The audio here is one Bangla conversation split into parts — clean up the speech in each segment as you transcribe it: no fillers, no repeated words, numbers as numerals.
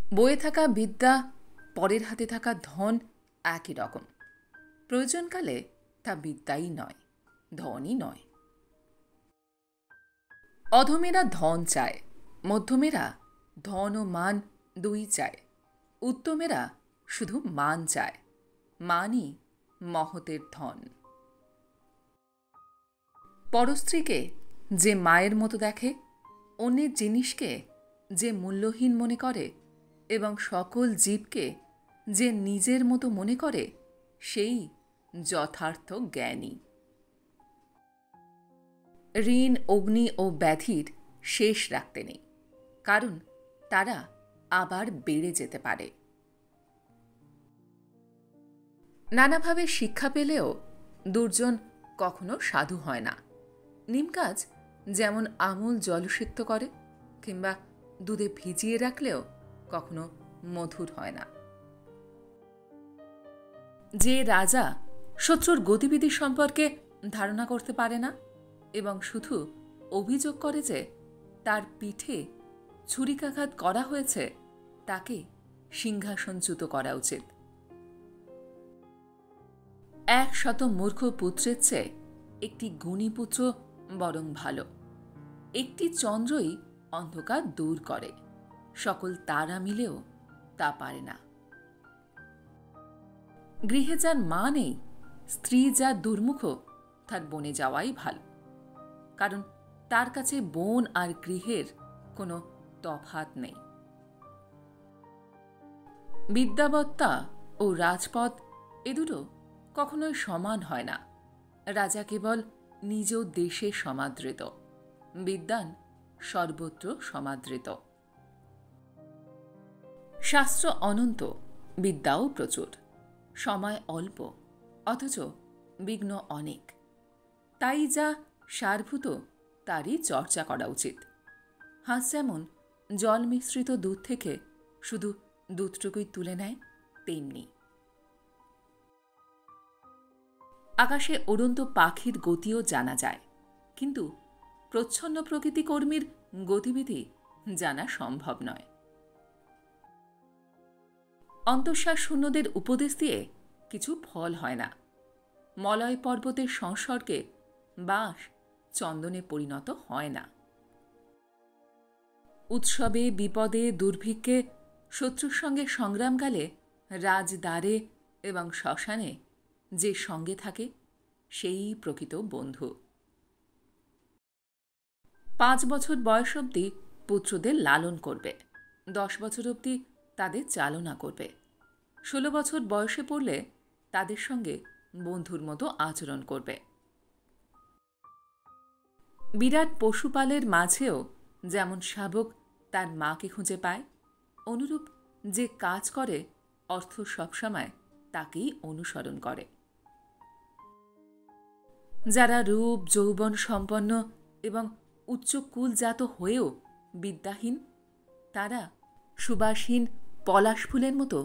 বয়ে থাকা বিদ্যা, পরের হাতে থাকা ধন একই রকম। প্রয়োজনকালে তা বিদ্যাই নয়, ধনই নয়। অধমেরা ধন চায়, মধ্যমেরা ধন ও মান দুই চায়, উত্তমেরা শুধু মান চায়। মানই মহতের ধন। পরস্ত্রীকে যে মায়ের মতো দেখে, অন্যের জিনিসকে যে মূল্যহীন মনে করে এবং সকল জীবকে যে নিজের মতো মনে করে, সেই যথার্থ জ্ঞানী। ঋণ, অগ্নি ও ব্যাধির শেষ রাখতে নেই, কারণ তারা আবার বেড়ে যেতে পারে। নানাভাবে শিক্ষা পেলেও দুর্জন কখনো সাধু হয় না। নিমগাছ যেমন আমূল জলসিক্ত করে কিংবা দুধে ভিজিয়ে রাখলেও কখনো মধুর হয় না। যে রাজা শত্রুর গতিবিধি সম্পর্কে ধারণা করতে পারে না এবং শুধু অভিযোগ করে যে তার পিঠে ছুরিকাঘাত করা হয়েছে, তাকে সিংহাসনচ্যুত করা উচিত। 100 মূর্খ পুত্রের চেয়ে একটি গুণী পুত্র বরং ভালো। একটি চন্দ্রই অন্ধকার দূর করে, সকল তারা মিলেও তা পারে না। গৃহে যার মা নেই, স্ত্রী যা দুর্মুখ, তার বনে যাওয়াই ভালো, কারণ তার কাছে বন আর গৃহের কোনো তফাৎ নেই। বিদ্যাবত্তা ও রাজপদ এ দুটো কখনোই সমান হয় না। রাজা কেবল নিজ দেশে সমাদৃত, বিদ্বান সর্বত্র সমাদৃত। শাস্ত্র অনন্ত, বিদ্যাও প্রচুর, সময় অল্প, অথচ বিঘ্ন অনেক। তাই যা সারভূত তারই চর্চা করা উচিত। হাঁস যেমন জল মিশ্রিত দুধ থেকে শুধু দুধটুকুই তুলে নেয়, তেমনি আকাশে উড়ন্ত পাখির গতিও জানা যায়, কিন্তু প্রচ্ছন্ন প্রকৃতি কর্মীর গতিবিধি জানা সম্ভব নয়। অন্তঃশ্বাস শূন্যদের উপদেশ দিয়ে কিছু ফল হয় না। মলয় পর্বতের সংসর্গে বাঁশ চন্দনে পরিণত হয় না। উৎসবে, বিপদে, দুর্ভিক্ষে শত্রুর সঙ্গে সংগ্রামকালে রাজদ্বারে এবং শ্মশানে যে সঙ্গে থাকে, সেই প্রকৃত বন্ধু। 5 বছর বয়স অবধি পুত্রদের লালন করবে, 10 বছর অবধি তাদের চালনা করবে, 16 বছর বয়সে পড়লে তাদের সঙ্গে বন্ধুর মতো আচরণ করবে। বিরাট পশুপালের মাঝেও যেমন শাবক তার মাকে খুঁজে পায়, অনুরূপ যে কাজ করে অর্থ সবসময় তাকেই অনুসরণ করে। যারা রূপ যৌবন সম্পন্ন এবং উচ্চ কুলজাত হয়েও বিদ্যাহীন, তারা সুবাসহীন পলাশ ফুলের মতো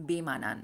বেমানান।